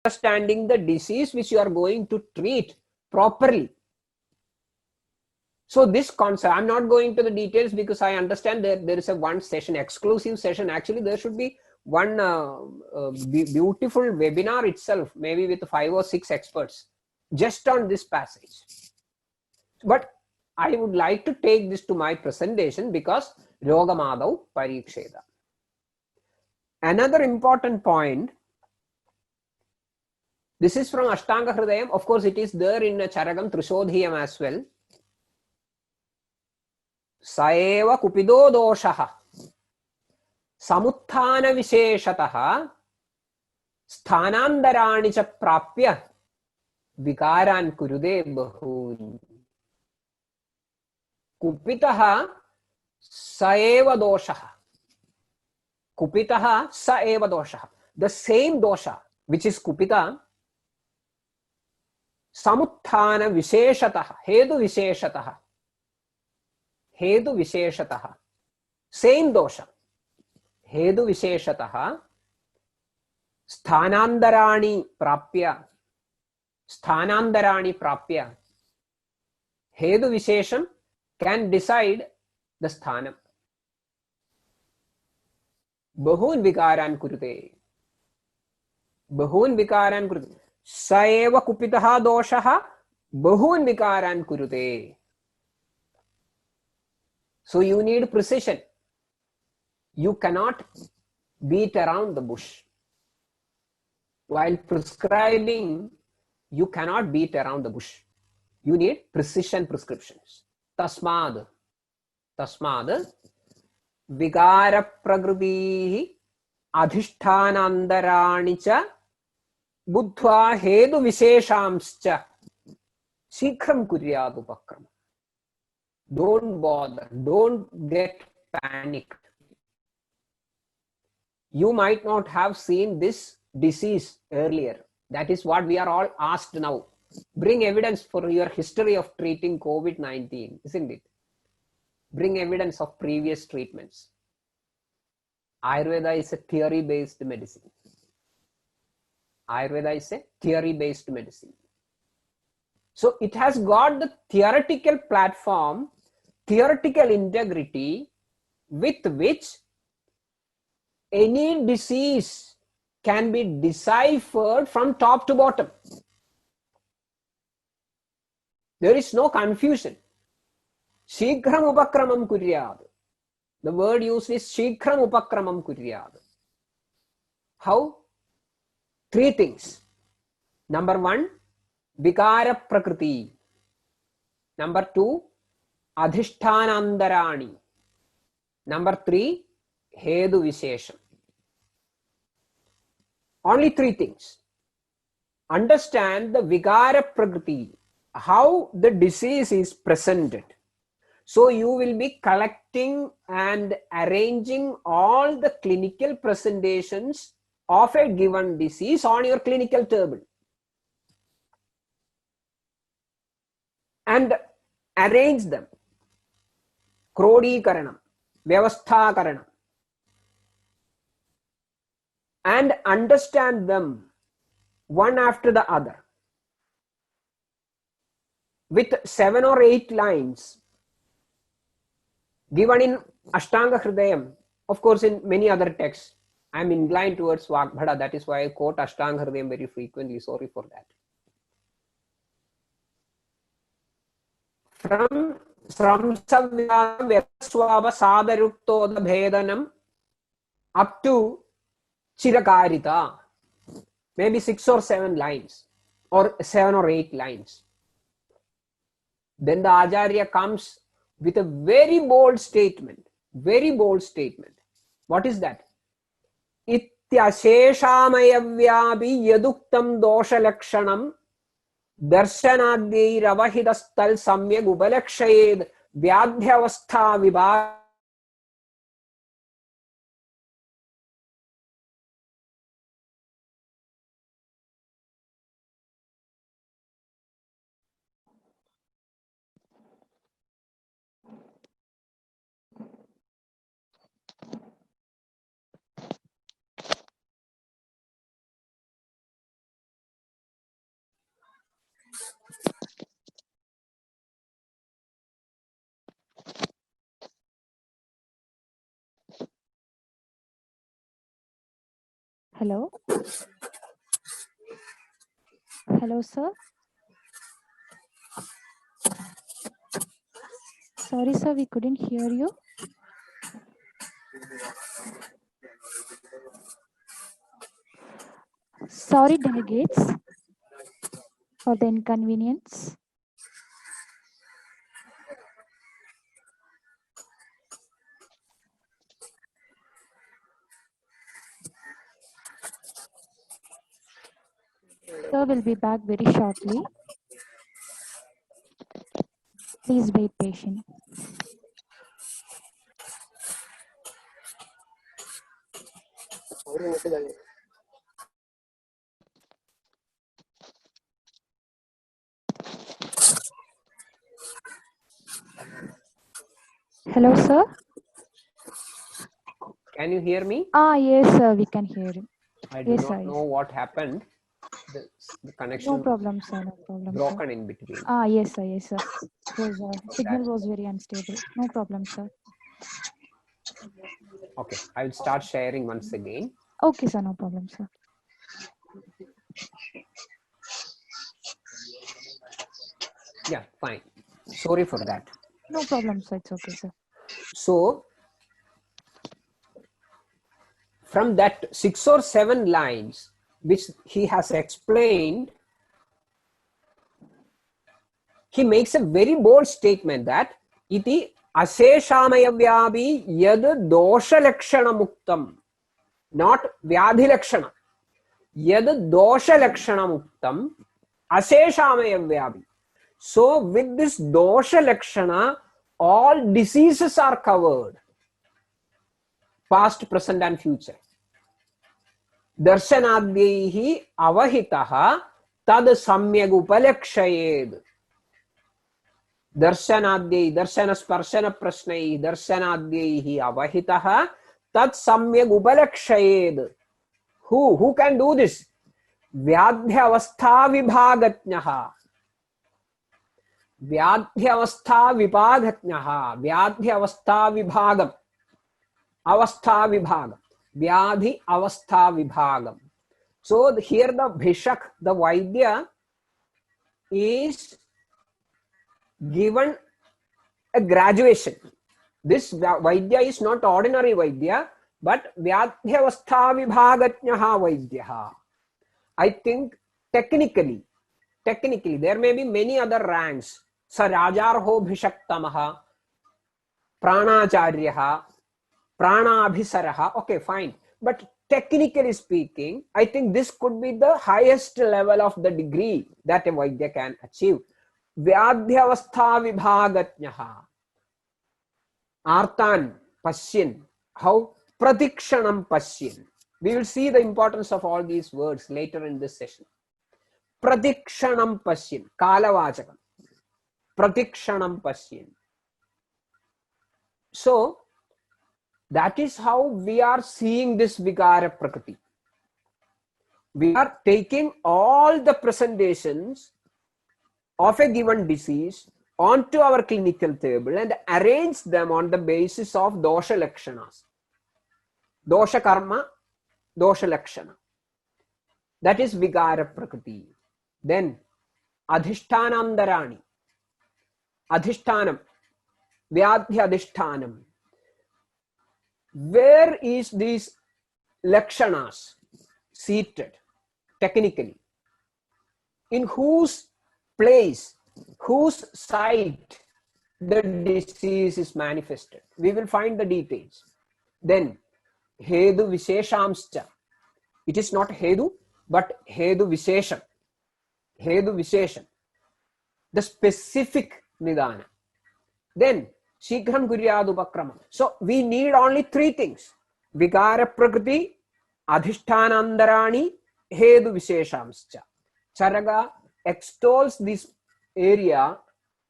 understanding the disease which you are going to treat properly. So this concept, I'm not going to the details because I understand that there is a one session, exclusive session. Actually, there should be one beautiful webinar itself, maybe with 5 or 6 experts, just on this passage. But I would like to take this to my presentation because Rogamadau Pariksheda. Another important point, this is from Ashtanga Hridayam. Of course, it is there in Charagam Trishodhiyam as well. Saeva kupido doshaha samuthana visheshataha sthanandarani cha prapya vikaran kurude bahun. Kupitaha saeva doshaha. Kupitaha saeva doshaha. The same dosha which is kupita, samuthana visheshataha, hedu visheshataha. Hedu visheshataha. Same dosha. Hedu visheshataha. Sthanandarani prapya. Sthanandarani prapya. Hedu vishesham can decide the sthanam. Bahun vikaran kurute. Bahun vikaran kurute. Saeva kupitaha doshaha bahun vikaran kurute. So you need precision. You cannot beat around the bush. While prescribing, you cannot beat around the bush. You need precision prescriptions. Tasmad vigara prakriti adhishthanaandarani cha buddhva hedu visheshamscha shikhram kuryad upakram. Don't bother, don't get panicked. You might not have seen this disease earlier. That is what we are all asked now. Bring evidence for your history of treating COVID-19, isn't it? Bring evidence of previous treatments. Ayurveda is a theory-based medicine. Ayurveda is a theory-based medicine. So it has got the theoretical platform, theoretical integrity with which any disease can be deciphered from top to bottom. There is no confusion. Shikhram upakramam kuryad. The word used is shikhram upakramam kuryad. How? 3 things. Number 1, vikara prakriti. Number 2, adhishthanaandarani. Number 3, hedu vishesham. Only 3 things. Understand the vikara prakriti, how the disease is presented. So you will be collecting and arranging all the clinical presentations of a given disease on your clinical table and arrange them. Krodikaranam, vyavasthakaranam, and understand them one after the other with 7 or 8 lines given in Ashtanga Hridayam. Of course, in many other texts, I am inclined towards Vagbhada. That is why I quote Ashtanga Hridayam very frequently. Sorry for that. From Samsavyam Vyaswava Sadaruktoda Bhedanam up to Chirakarita, maybe 6 or 7 lines or 7 or 8 lines. Then the Acharya comes with a very bold statement. Very bold statement. What is that? Ityasheshamayavyabi yaduktam dosha lakshanam darshanadyairavahitastal samyag upalakshayed vyadhyavastha vibhaga Hello? Hello, sir? Sorry, sir, we couldn't hear you. Sorry, delegates, for the inconvenience. Sir will be back very shortly. Please wait patient. Hello, sir? Can you hear me? Yes, sir, we can hear you. I do Yes, not sir. know what happened. The connection No problem, sir. No problem, broken sir. in between. Yes, sir. Yes, sir. Signal was very unstable. No problem, sir. Okay, I will start sharing once again. Okay, sir. No problem, sir. Yeah, fine. Sorry for that. No problem, sir. It's okay, sir. So, from that 6 or 7 lines which he has explained, he makes a very bold statement that iti asheshamayavyabi yad dosha lakshana muktam, not vyadhi lakshana, yad dosha lakshana muktam asheshamayavyabi. So with this dosha lakshana, all diseases are covered, past, present and future. Darshanadhyaihi avahitaha tad samyag upalakshayed. Darshanadhyai, darshana sparshana prashnai, darshanadhyaihi avahitaha tad samyag upalakshayed. Who can do this? Vyadhyavastha vibhagatnyaha. Vyadhyavastha vibhagatnyaha. Vyadhyavastha vibhagam. Avastha vibhagam. Vyadhi avastha vibhagam. So here the Bhishak, the Vaidya, is given a graduation. This Vaidya is not ordinary Vaidya, but Vyadhyavastha vibhagatnyaha Vaidyaha. I think technically, there may be many other ranks. Sa Rajarho Bhishaktamaha, Pranacharyaha, Pranabhisaraha. Okay, fine. But technically speaking, I think this could be the highest level of the degree that a Vaidya can achieve. Vyadhyavastha vibhagatnyaha. Artan Pashyin. How? Pratikshanam Pashyin. We will see the importance of all these words later in this session. Pratikshanam Pashyin. Kalavachakam. Pratikshanam Pashyin. So, that is how we are seeing this Vigara Prakriti. We are taking all the presentations of a given disease onto our clinical table and arrange them on the basis of dosha lakshanas. Dosha karma, dosha lakshana. That is Vigara Prakriti. Then Adhishtanam Adhishtanam. Vyadhya Adhishtanam. Where is these lakshanas seated technically? In whose place, whose site the disease is manifested? We will find the details. Then Hedu Visheshamscha. It is not Hedu, but Hedu Vishesham. Hedu Vishesham. The specific Nidana. Then Shighram Guryad Upakramam. So we need only 3 things. Vigara Prakriti, Adhishtanandarani, Hedu Visheshamscha. Charaga extols this area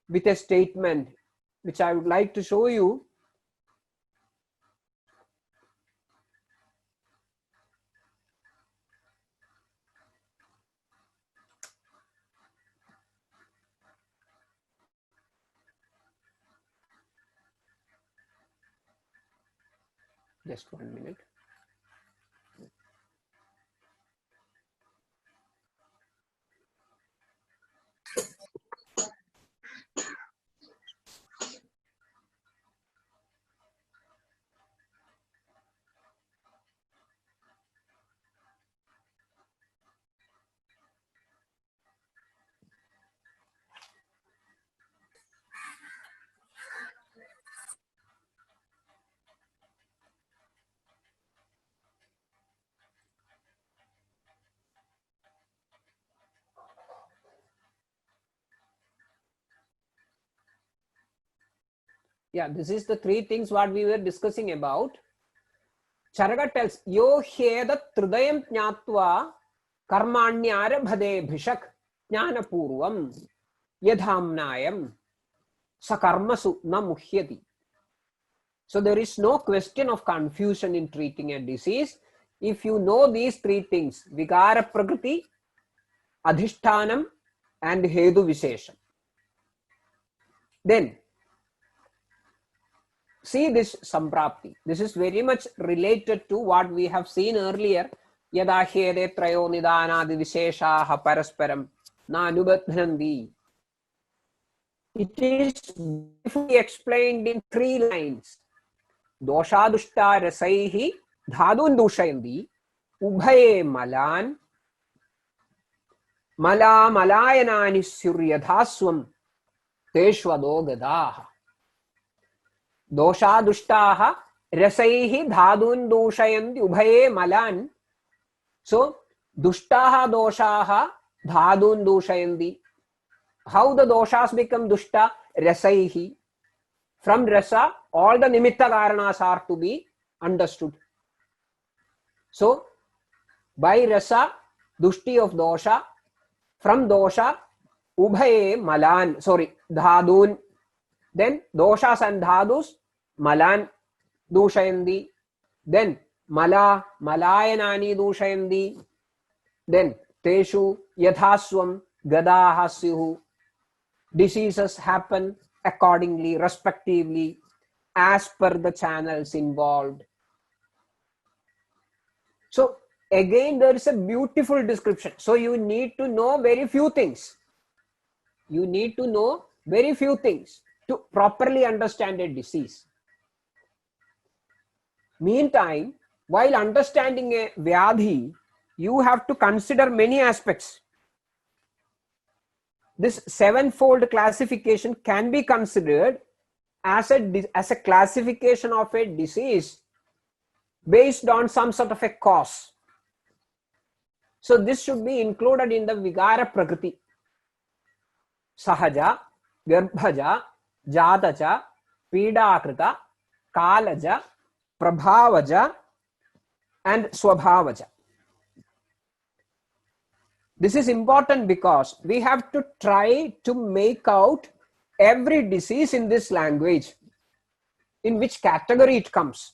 with a statement which I would like to show you. Just 1 minute. Yeah, this is the three things what we were discussing about. Charaka tells, Yo heda trudayam jnatva karmanyarabhade bhishak jnanapurvam yadhamnayam sakarmasu na muhyati. So there is no question of confusion in treating a disease. If you know these three things, Vigara Prakriti, Adhishtanam and Hedu Vishesham, then see this Samprapti. This is very much related to what we have seen earlier. Yada hede trayo nidanadi visheshaha parasparam na anubadhanandi. It is beautifully explained in 3 lines. Doshadushta rasaihi dhadun dushayandi ubhaye malan mala malayanani suryadhaswam teshvado gadaha. Doshadushtaha rasaihi dhadun dushayandi ubhaye malan. So dushtaha doshaha dhadun dushayandi. How the doshas become dushta? Rasaihi. From rasa, all the nimitta karanas are to be understood. So, by rasa, dushti of dosha, from dosha, ubhaye malan, dhadun, then doshas and dhadus, malan dushayandi, then mala, malayanani dushayandi, then teshu yathaswam gadaha syuhu. Diseases happen accordingly, respectively, as per the channels involved. So again, there is a beautiful description. So you need to know very few things. You need to know very few things to properly understand a disease. Meantime, while understanding a vyadhi, you have to consider many aspects. This 7-fold classification can be considered as a classification of a disease based on some sort of a cause. So this should be included in the Vigara Prakriti. Sahaja, Garbhaja, Jataja, Pidakrita, Kalaja, Prabhavaja and Swabhavaja. This is important because we have to try to make out every disease in this language, in which category it comes,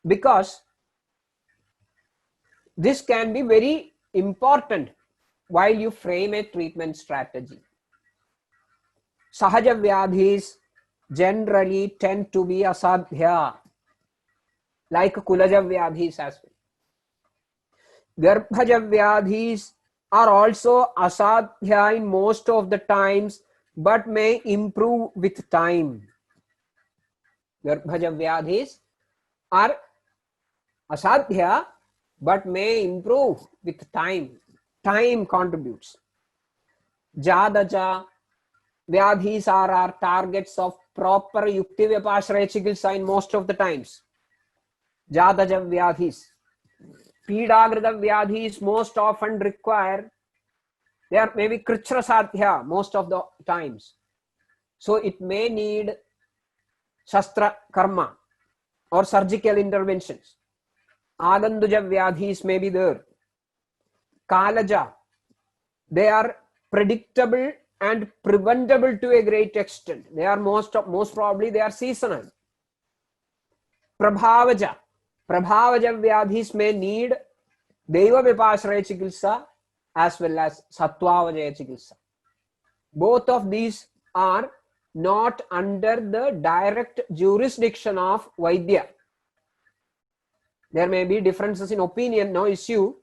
because this can be very important while you frame a treatment strategy. Sahaja vyadhis generally tend to be asadhya, like Kulaja vyadhis as well. Garbhaja vyadhis are also asadhya in most of the times, but may improve with time. Garbhaja vyadhis are asadhya, but may improve with time. Time contributes. Jadaja vyadhis are our targets of proper yukti vyapashraya chikitsa in most of the times. Jadaja vyadhis. Pidagrita vyadhis most often require, they are maybe krichra sadhya most of the times. So it may need shastra karma or surgical interventions. Aganduja vyadhis may be there. Kalaja, they are predictable and preventable to a great extent. They are most probably they are seasonal. Prabhavaja vyadhis may need Deva Vipashraya Chikitsa as well as Sattvavajaya Chikitsa. Both of these are not under the direct jurisdiction of Vaidya. There may be differences in opinion, no issue,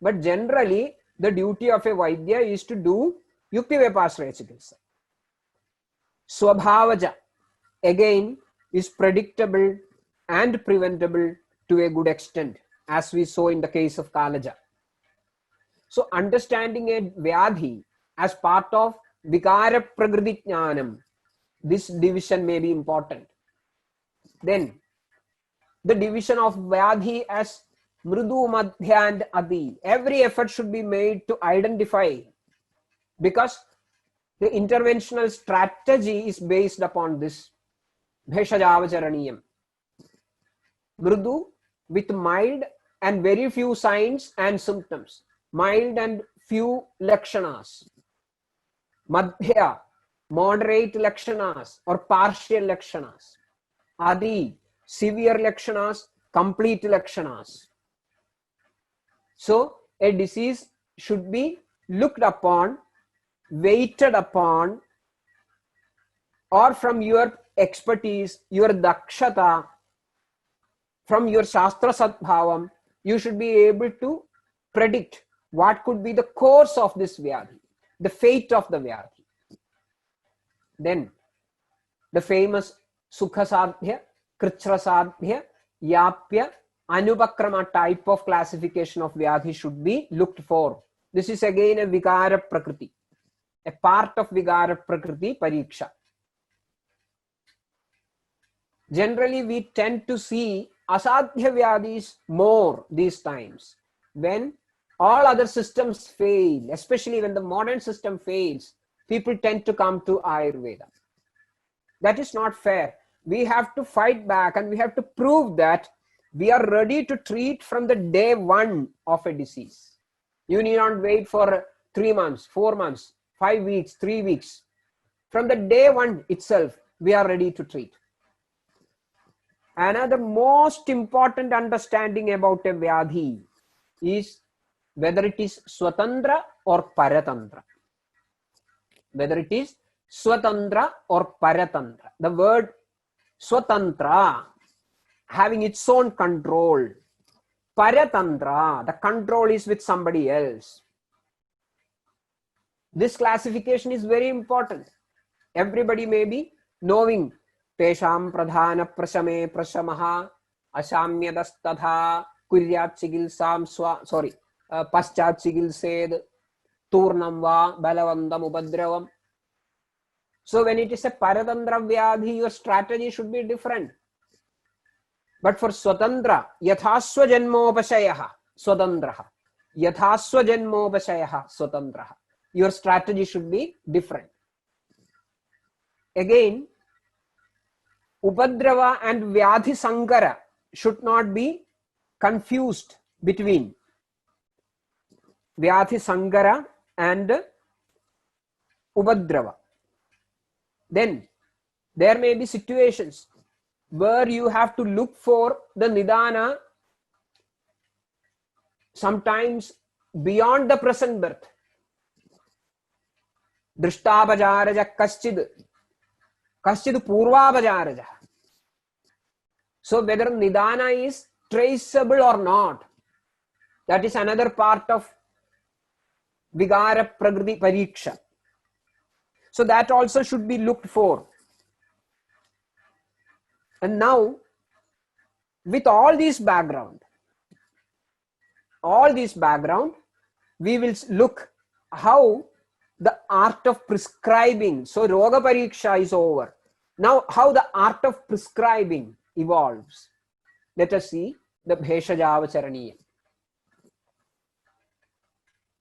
but generally the duty of a Vaidya is to do Yukti Vipashraya Chikitsa. Swabhavaja again is predictable and preventable to a good extent, as we saw in the case of Kalaja. So understanding a Vyadhi as part of Vikara Prakriti Jnanam, this division may be important. Then the division of Vyadhi as Mridu, Madhya and Adi. Every effort should be made to identify, because the interventional strategy is based upon this. bheshajavacharaniyam. Mridu with mild and very few signs and symptoms. Mild and few lakshanas. Madhya, moderate lakshanas or partial lakshanas. Adi, severe lakshanas, complete lakshanas. So a disease should be looked upon, weighted upon, or from your expertise, your dakshata, from your shastra sadbhavam, you should be able to predict what could be the course of this vyadhi, the fate of the vyadhi. Then the famous Sukhasadhya, Krichrasadhya, Yapya, Anupakrama type of classification of vyadhi should be looked for. This is again a Vigara Prakriti, a part of Vigara Prakriti Pariksha. Generally, we tend to see Asadhya Vyadhis more these times. When all other systems fail, especially when the modern system fails, people tend to come to Ayurveda. That is not fair. We have to fight back and we have to prove that we are ready to treat from the day one of a disease. You need not wait for 3 months, 4 months, 5 weeks, 3 weeks. From the day one itself, we are ready to treat. Another most important understanding about a vyadhi is whether it is Swatantra or Paratantra. Whether it is Swatantra or Paratantra. The word Swatantra, having its own control. Paratantra, the control is with somebody else. This classification is very important. Everybody may be knowing Tesham pradhana prashame prashamaha asamyadastadha kuryat chigilsam paschat chigilsed turnam va balavandam upadravam. So when it is a Paratantra vyadhi, your strategy should be different. But for Swatantra, yathaswa janmopashayaha swatantraha, yathaswa janmopashayaha swatantraha, your strategy should be different. Again, Upadrava and Vyadhi Sankara should not be confused between Vyadhi Sankara and Upadrava. Then there may be situations where you have to look for the Nidana sometimes beyond the present birth. Drishtabhajaraja kaschid purvabhajaraja. So whether Nidana is traceable or not, that is another part of Vigara Prakriti Pariksha. So that also should be looked for. And now, with all this background, we will look how the art of prescribing. So Roga Pariksha is over. Now how the art of prescribing evolves. Let us see the Bheshajavacharaniyam.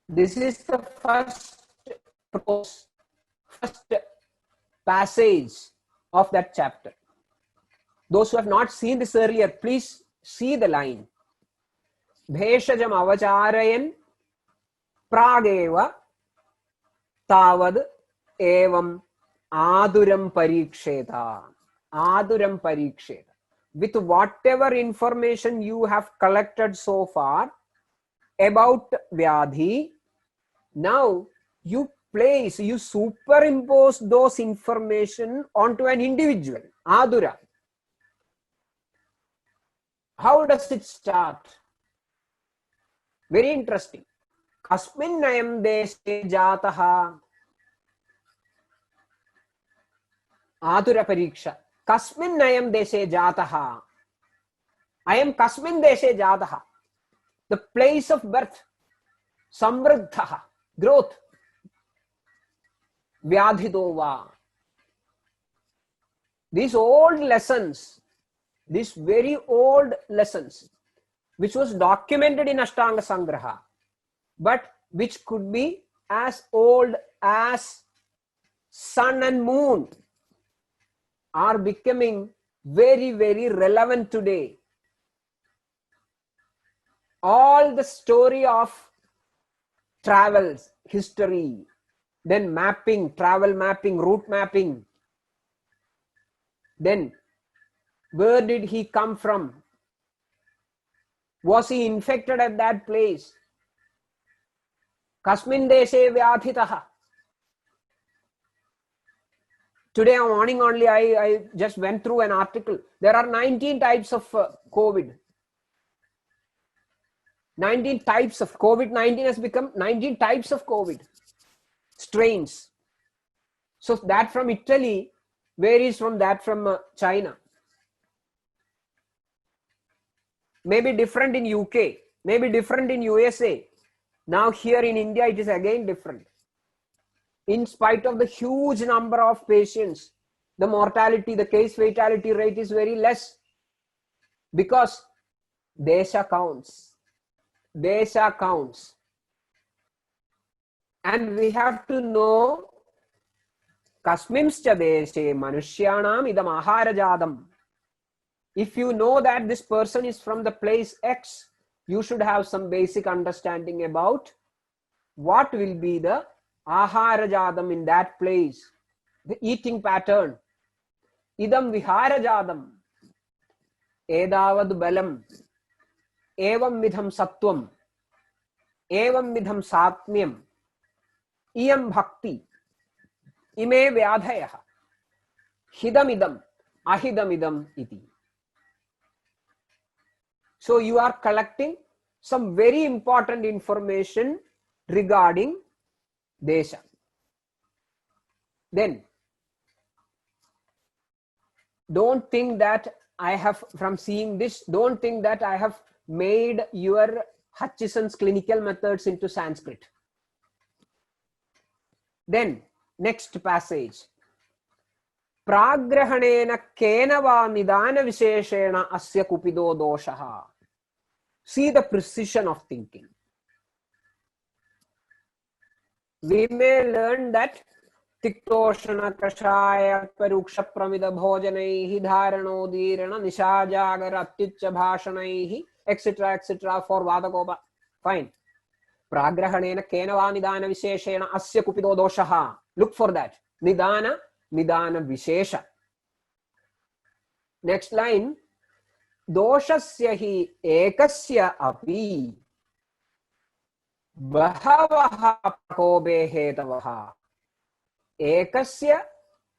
This is the first passage of that chapter. Those who have not seen this earlier, please see the line. Bheshajam avacharayan prageva tavad evam aduram pariksheta. Aduram pariksheta. With whatever information you have collected so far about Vyadhi, now you superimpose those information onto an individual. Adura. How does it start? Very interesting. Kasmin nayam deshe jataha. Adura pariksha. Kasmin nayam deshe jataha. I am kasmin deshe jataha. The place of birth. Samvriddhaha. Growth. Vyadhidova. These old lessons, these very old lessons, which was documented in Ashtanga Sangraha, but which could be as old as sun and moon, are becoming very, very relevant today. All the story of travels, history, then mapping, travel mapping, route mapping, then where did he come from? Was he infected at that place? Kasmin deshe vyadhitaha. Today morning only I just went through an article. There are 19 types of COVID. 19 types of COVID-19 has become 19 types of COVID strains. So that from Italy varies from that from China. Maybe different in UK, maybe different in USA. Now here in India, it is again different. In spite of the huge number of patients, the mortality, the case fatality rate is very less because desha counts. Desha counts. And we have to know kasminscha deshe manushyanam idam aharajadam. If you know that this person is from the place X, you should have some basic understanding about what will be the aharajadam in that place, the eating pattern. Idam viharajadam, edavad balam, evam vidham sattvam, evam vidham satmyam, iyam bhakti, ime vyadhayaha, hidamidam, ahidamidam iti. So you are collecting some very important information regarding desha. Then don't think that I have, from seeing this, don't think that I have made your Hutchison's clinical methods into Sanskrit. Then next passage. Pragrahanena kena va nidana visheshena asya kupido doshaha. See the precision of thinking. We may learn that tiktoshana kashaya paruksha pramida bhojanaihi dharano dirana nishajagara atyucha bhashanaihi etc etc for Vadagopa. Fine. Pragrahanena kena va nidana visheshena asya kupido doshaha. Look for that. Nidana vishesha. Next line. Doshasya hi ekasya api bahavaha prakope hetavaha. Ekasya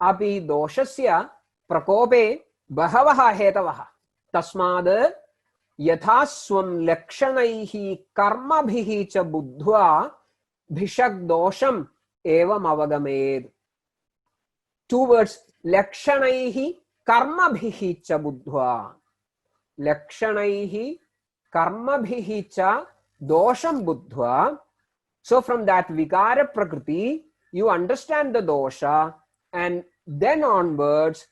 api doshasya prakope bahavaha hetavaha. Tasmad yathaswam lakshanaihi karmabhihi cha buddhva bhishak dosham evam avagamed. Two words, lakshanaihi karmabhihi cha buddhva. Lakshanaihi karmabhihi cha dosham buddhva. So from that vikara prakriti, you understand the dosha, and then onwards,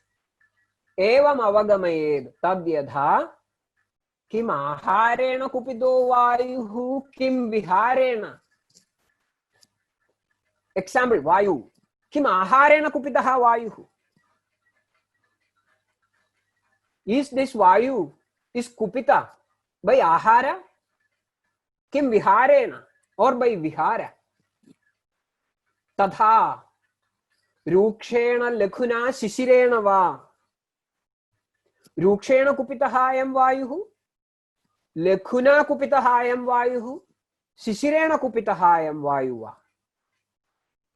evam avagamayed tadyadha kim aharena kupido vayuhu kim viharena. Example, vayu. Kim aharena kupitaha vayuhu. Is this vayu is kupita by ahara, kim viharena, or by vihara. Tadha rukshena lakhuna shishirena va. Rukshena kupitaha ayam vayuhu, lakhuna kupitaha ayam vayuhu, shishirena kupitaha ayam vayuva.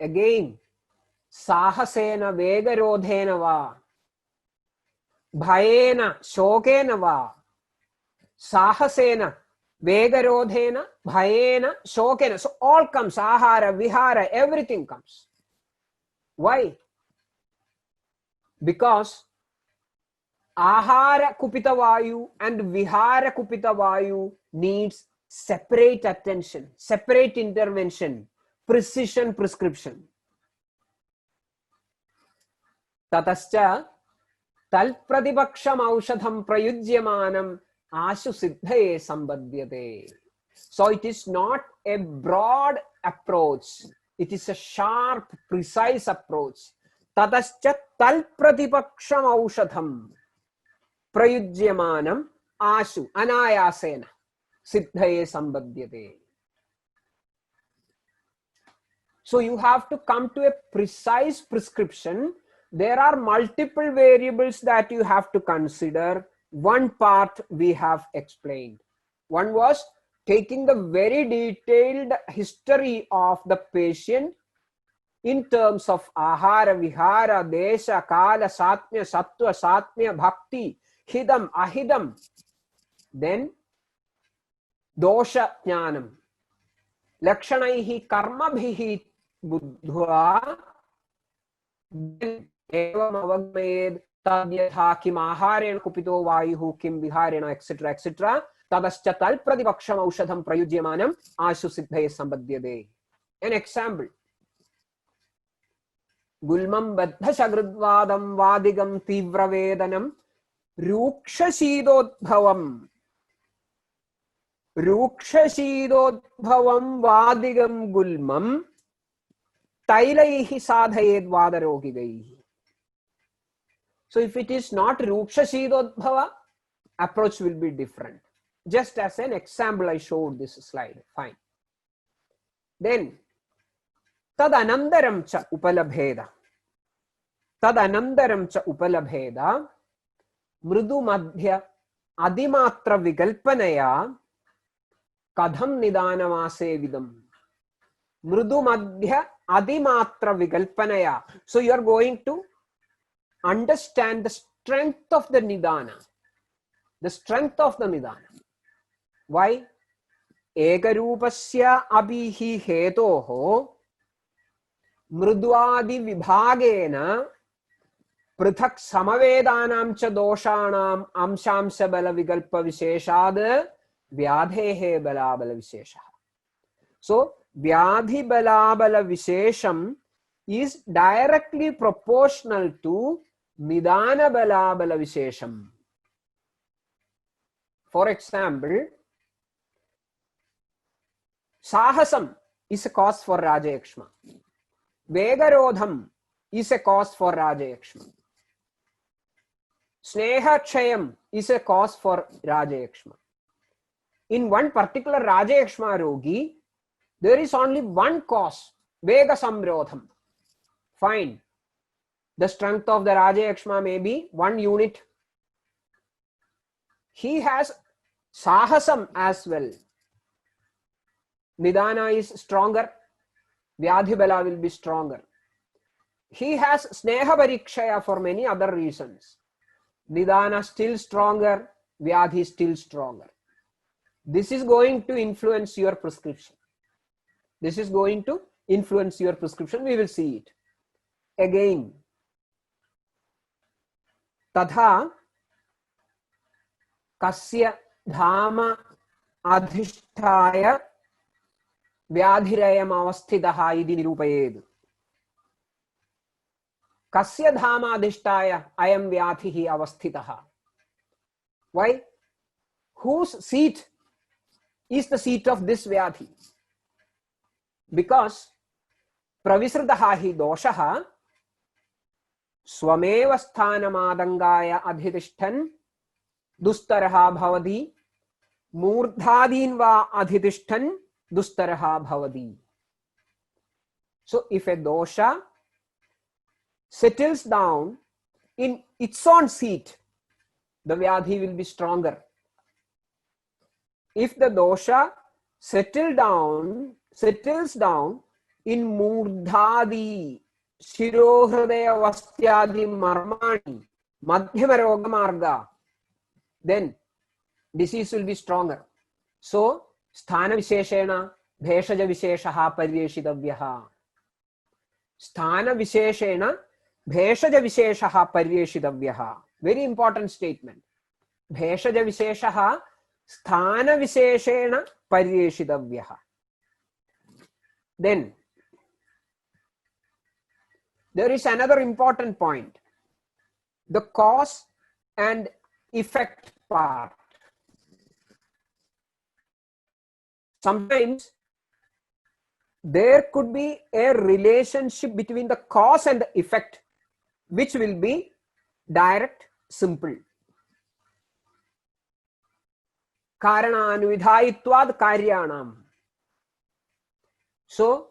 Again, sahasena vegarodhena va. Bhayena shokena va. Sahasena vegarodhena bhayena shokena. So all comes, ahara, vihara, everything comes. Why? Because ahara kupita vayu and vihara kupita vayu needs separate attention, separate intervention, precision prescription. Tatascha talpratipaksham aushadham prayujyamanam ashu siddhaye sambadhyate. So it is not a broad approach. It is a sharp, precise approach. Tatascha talpratipaksham aushadham. prayujyamanam ashu anayasena siddhaye sambadyate. So you have to come to a precise prescription. There are multiple variables that you have to consider. One part we have explained. One was taking the very detailed history of the patient in terms of ahara, vihara, desha, kala, satmya, sattva, satmya, bhakti, hidam, ahidam. Then dosha jnanam. Lakshanaihi karmabhihi buddhva evam avagmayed tadyatha kim aharena kupito vayuhu kim viharena etc etc tadascha talpradipaksham aushadham prayujyamanam ashu siddhaye sambadyade. An example: gulmam baddha shagridvadam vadigam tivravedanam rukshashidodbhavam vadigam gulmam tailaihi sadhayed vadarogigaihi. So if it is not rukshashidodbhava, approach will be different. Just as an example, I showed this slide. Fine. Then tadanandaram cha upalabheda. Tadanandaram cha upalabheda mrudu madhya adimatra vigalpanaya kadham nidanamase vidam. Mrudu madhya adimatra vigalpanaya. So you are going to understand the strength of the nidana. The strength of the nidana. Why? Ekarupasya abhihi hetoho mrudvadi vibhagena prithak samavedanam cha doshanam amshamsa bala vigalpa visheshad vyadhehe balabala vishesha. So vyadhi balabala vishesham is directly proportional to nidana balabala vishesham. For example, sahasam is a cause for rajayakshma. Vegarodham is a cause for rajayakshma. Snehachayam is a cause for rajayakshma. In one particular rajayakshma rogi, there is only one cause, vega samrodham. Fine. The strength of the rajayakshma may be 1 unit. He has sahasam as well. Nidana is stronger. Vyadhibala will be stronger. He has sneha parikshaya for many other reasons. Nidana still stronger. Vyadhi still stronger. This is going to influence your prescription. This is going to influence your prescription. We will see it. Again, tadha kasya dhama adhisthaya vyadhirayam avasthidaha iti nirupayed. Kasya dhama adhisthaya ayam vyadhihi avasthitaha. Why? Whose seat is the seat of this vyadhi? Because pravisrutaha hi doshaha swameva sthanamaadangaya adhitishtan dustaraha bhavadi murdhadin va adhitishtan dustaraha bhavadi. So if a dosha settles down in its own seat, the vyadhi will be stronger. If the dosha settles down in murdhadi shirohridaya vastyadi marmani madhyama roga marga, then disease will be stronger. So sthana visheshena bheshaja visheshaha paryeshitavyaha. Sthana visheshena bheshaja visheshaha paryeshitavyaha. Very important statement. Bheshaja visheshaha sthana visheshena paryeshitavyaha. Then there is another important point. The cause and effect part. Sometimes there could be a relationship between the cause and the effect, which will be direct, simple. karananvidhayitvad karyanam. So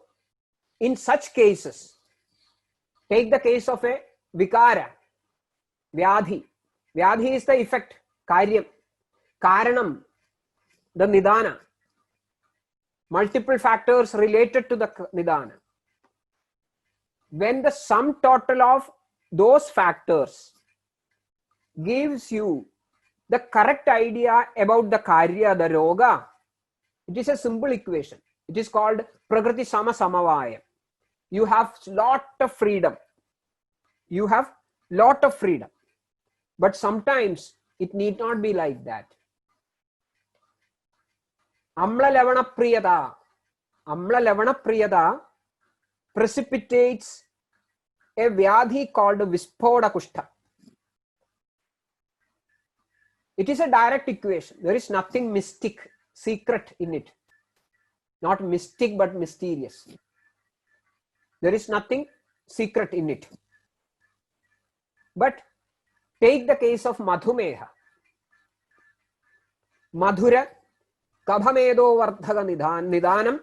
in such cases, take the case of a vikara, vyadhi. Vyadhi is the effect, karyam. Karanam, the nidana. Multiple factors related to the nidana. When the sum total of those factors gives you the correct idea about the karya, the roga, it is a simple equation. It is called prakriti sama samavaya. You have lot of freedom. You have lot of freedom. But sometimes it need not be like that. Amla lavana priyada precipitates a vyadhi called Vispoda Kushta. It is a direct equation. There is nothing mystic, secret in it. Not mystic, but mysterious. There is nothing secret in it. But take the case of Madhumeha. Madhura, Kabhamedo Vardhaga Nidanam,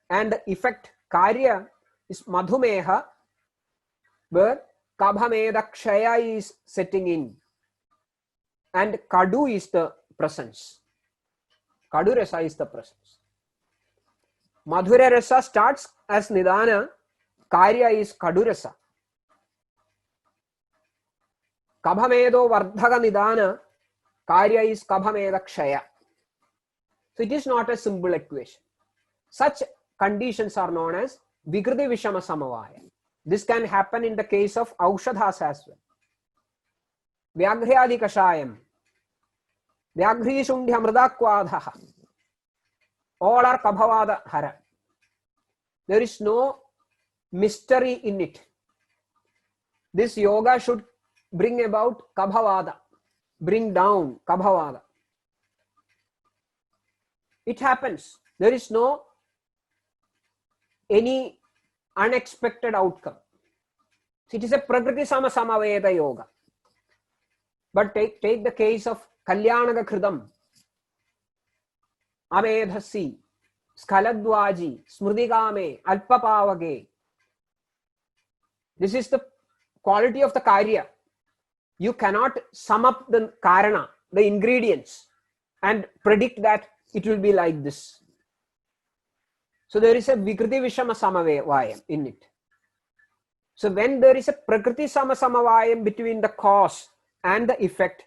and the effect Karya is Madhumeha, where Kabhameda Kshaya is setting in, and Kadu is the presence. Kadu Rasa is the presence. Madhura Rasa starts as Nidana, Karya is Kadu Rasa. Kabhamedo Vardhaga Nidana, Karya is Kabhameda Kshaya. So it is not a simple equation. Such conditions are known as Vikriti Vishama Samavaya. This can happen in the case of Aushadhas as well. Vyaghriyadi Kashayam, Vyagri Shundhya Mridakwadhaha, all are Kabhavada Hara. There is no mystery in it. This yoga should bring about Kabhavada, bring down Kabhavada. It happens. There is no any unexpected outcome. It is a Prakriti Sama Samaveda yoga. But take the case of Kalyanaga Kridam, Amedhasi, Skaladwaji, Smridikame, Alpapavage. This is the quality of the Karya. You cannot sum up the Karana, the ingredients, and predict that it will be like this. So there is a Vikriti Vishama Samavayam in it. So when there is a Prakriti Sama Samavayam between the cause and the effect,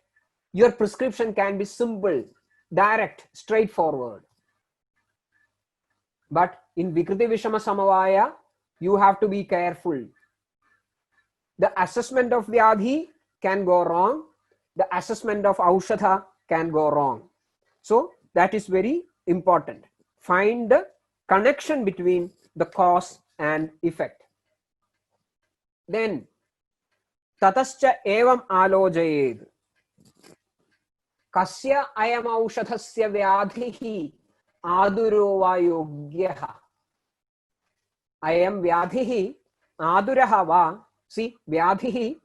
your prescription can be simple, direct, straightforward. But in Vikriti Vishama Samavaya, you have to be careful. The assessment of Vyadhi can go wrong. The assessment of Aushadha can go wrong. So that is very important. Find the connection between the cause and effect. Then, tatascha evam alojayed. Kasya ayam aushadhasya vyadhihi aduro va yogyaha. Ayam vyadhihi aduraha va. See, vyadhihi